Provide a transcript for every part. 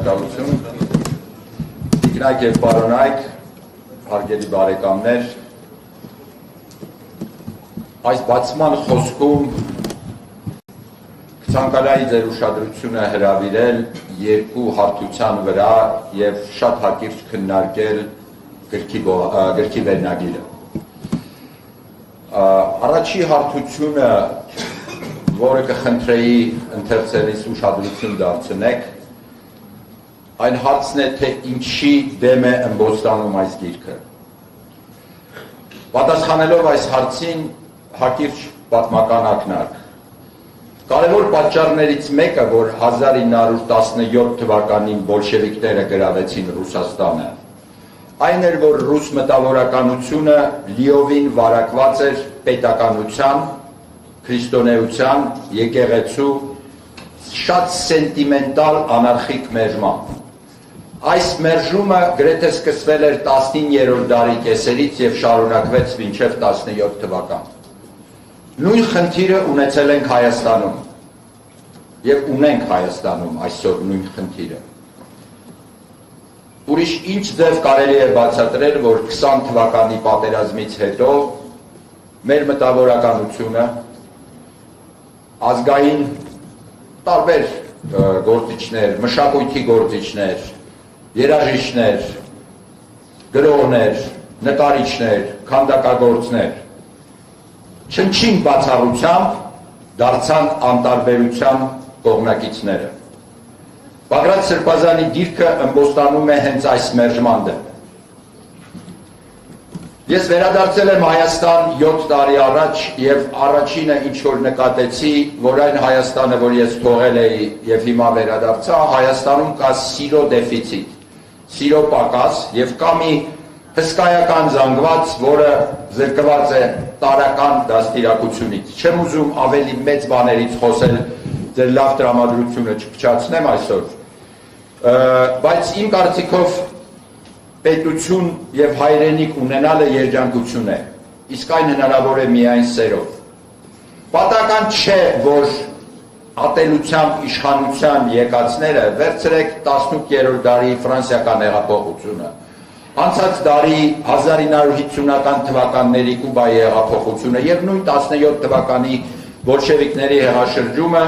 շնորհակալություն։ Տիկնայք եւ պարոնայք, հարգելի բարեկամներ, այս բացման խոսքում ցանկալայի ձեր ուշադրությունը հրավիրել երկու հարթության վրա եւ շատ հակիրճ քննարկել գրքի վերնագիրը։ Առաջի հարթությունը, որը կխնդրեի ընթերցելիս ուշադրություն դարձնեք, այն հարցն է, թե ինչի դեմ է ըմբոստանում այս գիրքը։ Պատասխանելով այս հարցին հակիրճ պատմական ակնարկ։ Կարևոր պատճառներից մեկը, որ 1917 թվականին բոլշևիկները գրավեցին Ռուսաստանը, այն էր, որ ռուս մտավորականությունը լիովին վարակված էր պետականության, քրիստոնեության, եկեղեցու շատ սենտիմենտալ անարխիկ մերժմամբ։ Այս մերժումը գրեթե սկսվել էր 19-րդ դարի կեսերից եւ շարունակվեց մինչև 17 թվական։ Նույն խնդիրը ունեցել ենք Հայաստանում եւ ունենք Հայաստանում այսօր նույն խնդիրը։ Ուրիշ ինչ ձև կարելի է բացատրել, որ 20 թվականի պատերազմից հետո մեր մտավորականությունը ազգային տարբեր գործիչներ, մշակույթի գործիչներ, երաժիշտներ, գրողներ, նկարիչներ, քանդակագործներ չնչին բացառությամբ դարձան անտարբերության կողմնակիցները։ Բագրատ Սրբազանի գիրքը ըմբոստանում է հենց այս մերժման դեմ։ Ես վերադարձել եմ Հայաստան 7 տարի առաջ եւ առաջինը ինչ որ նկատեցի, որ այն Հայաստանը, որ ես թողել էի եւ հիմա վերադարձա, Հայաստանում կա սիրո դեֆիցիտ, սիրո պակաս եւ կա մի հսկայական զանգված, որը զրկված է տարական դաստիարակությունից։ Չեմ ուզում ավելի մեծ բաներից խոսել, ձեր լավ տրամադրությունը չփչացնեմ այսօր, բայց իմ կարծիքով պետություն եւ հայրենիք ունենալը երջանկություն է, իսկ այն հնարավոր է միայն սերով։ Պատահական չէ, որ ատելությամբ իշխանության եկածները վերցրեք 18-րդ դարի ֆրանսիական հեղափոխությունը, անցած դարի 1950-ական թվականների Կուբայի հեղափոխությունը եւ նույն 17 թվականի բոլշևիկների հեղաշրջումը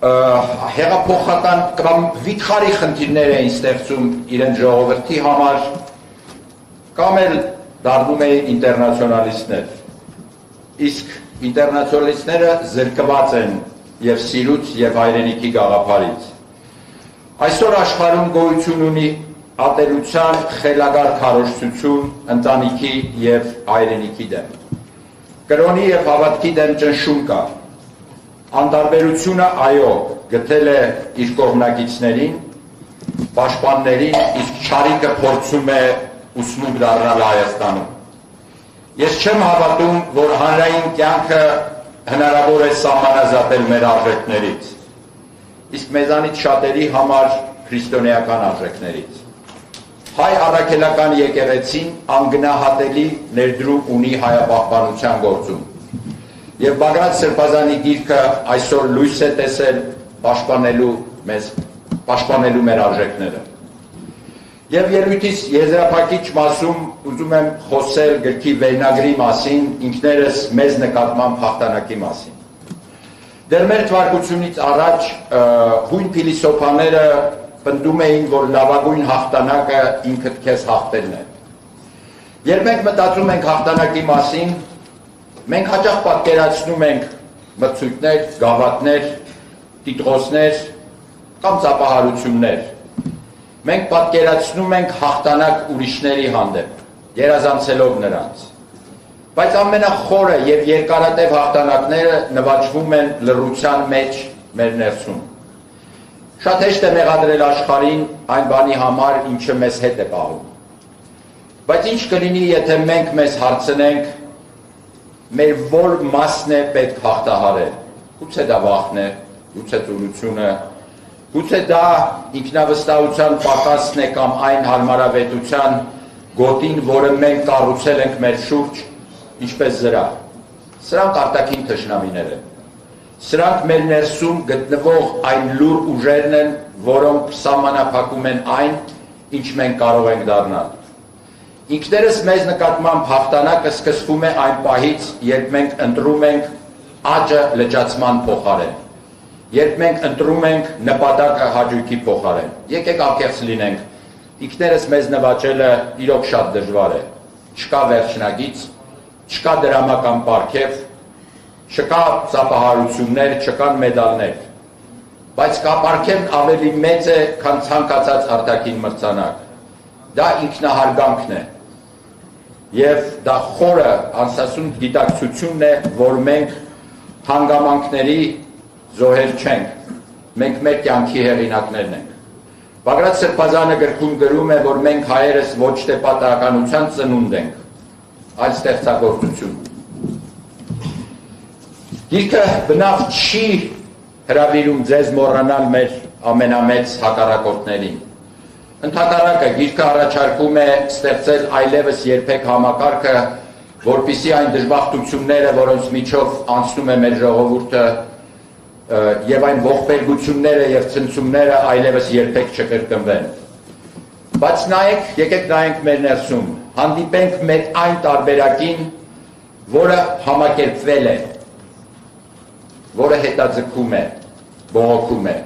հեղափոխական կամ վիթխարի խնդիրներ էին ստեղծում իրենց ժողովրդի համար, կամ էլ դառնում էին ինտերնացիոնալիստներ։ Իսկ ինտերնացիոնալիստները զրկված են եւ սիրուց եւ հայրենիքի գաղափարից։ Այսօր աշխարհում գոյություն ունի ատելության խելագար քարոզչություն ընտանիքի եւ հայրենիքի դեմ։ Կրոնի եւ հավատքի դեմ ճնշում կա։ Անտարբերությունը այո գտել է իր կողմնակիցներին, պաշտպաններին, իսկ չարիքը փորձում է ուսմունք դառնալ Հայաստանում։ Ես չեմ հավատում, որ հանրային կյանքը հնարավոր է սահմանազատել մեր արժեքներից, իսկ մեզանից շատերի համար քրիստոնեական արժեքներից։ Հայ առաքելական եկեղեցին անգնահատելի ներդրում ունի հայապահպանության գործում։ Եվ Բագրատ Սրբազանի գիրքը այսօր լույս է տեսել պաշտպանելու մեր արժեքները։ Եվ ելույթիս եզրափակիչ մասում ուզում եմ խոսել գրքի վերնագրի մասին, ինքներս մեզ նկատմամբ հաղթանակի մասին։ Դեռ մեր թվարկությունից առաջ հույն փիլիսոփաները պնդում էին, որ լավագույն հաղթանակը ինքդ քեզ հաղթելն է։ Երբ մենք մտածում ենք հաղթանակի մասին, մենք հաճախ պատկերացնում ենք մրցույթներ, գավաթներ, տիտղոսներ կամ ծափահարություններ։ Մենք պատկերացնում ենք հաղթանակ ուրիշների հանդեպ, երազանցելով նրանց։ Բայց ամենախորը եւ երկարատև հաղթանակները նվաճվում են լռության մեջ մեր ներսում։ Շատ հեշտ է մեղադրել աշխարհին այն բանի համար, ինչը մեզ հետ է պահում։ Բայց ինչ կլինի, եթե մենք մեզ հարցնենք, մեր որ մասն է պետք հաղթահարել։ Գուցե դա վախն է, գուցե ծուլությունը, գուցե դա ինքնավստահության պակասն է կամ այն հարմարավետության գոտին, որը մենք կառուցել ենք մեր շուրջ, ինչպես զրահ։ Սրանք արտաքին թշնամիներ են։ Սրանք մեր ներսում գտնվող այն լուր ուժերն են, որոնք սահմանափակում են այն, ինչ մենք կարող ենք դառնալ։ Ինքներս մեզ նկատմամբ հաղթանակը սկսվում է այն պահից, երբ մենք ընտրում ենք աճը լճացման փոխարեն, երբ մենք ընտրում ենք նպատակը հաճույքի փոխարեն։ Եկեք անկեղծ լինենք, ինքներս մեզ նվաճելը իրոք շատ դժվար է, չկա վերջնագիծ, չկա դրամական պարգև, չկա ծափահարություններ, չկան մեդալներ, բայց կապարքևն ավելի մեծ է, քան ցանկացած արտաքին մրցանակ։ Դա ինքնահարգանքն է, եւ դա խորը անսասուն գիտակցությունն է, որ մենք հանգամանքների զոհեր չենք, մենք մեր կյանքի հեղինակներն ենք։ Բագրատ Սրբազանը գրքում գրում է, որ մենք հայերս ոչ թե պատահականության ծնունդ ենք, այլ ստեղծագործություն։ Գիրքը բնավ չի հրավիրում ձեզ մոռանալ մեր ամենամեծ հակառակորդներին։ Ընդհակառակը գիրքը առաջարկում է ստեղծել այլևս երբեք համակարգը, որպեսզի այն դժբախտությունները, որոնց միջով անցնում է մեր ժողովուրդը, եւ այն ողբերգությունները եւ ցնցումները այլևս երբեք չկրկնվեն։ Բայց նայեք, եկեք նայենք մեր ներսում, հանդիպենք մեր այն տարբերակին, որը համակերպվել է, որը հետաձգում է, բողոքում է,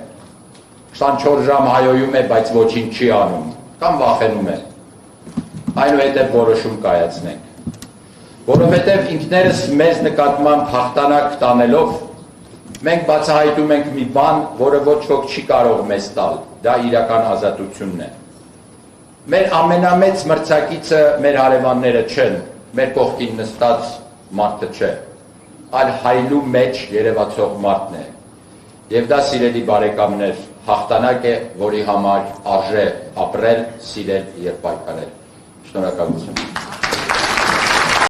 24 ժամ հայոյում է, բայց ոչինչ չի անում, կամ վախենում է, այնուհետև որոշում կայացնենք, որովհետև ինքներս մեզ նկատմամբ հաղթանակ տանելով, մենք բացահայտում ենք մի բան, որը ոչ ոք չի կարող մեզ տալ, դա իրական ազատությունն է։ Մեր ամենամեծ մրցակիցը մեր հարևանները չեն, մեր կողքին նստած մարդը չէ, այլ հայլու մեջ երևացող մարդն է։ Եվ դա, սիրելի բարեկամներ, հաղթանակ է, որի համար արժե ապրել, սիրել և պայքարել։ Շնորհակալություն։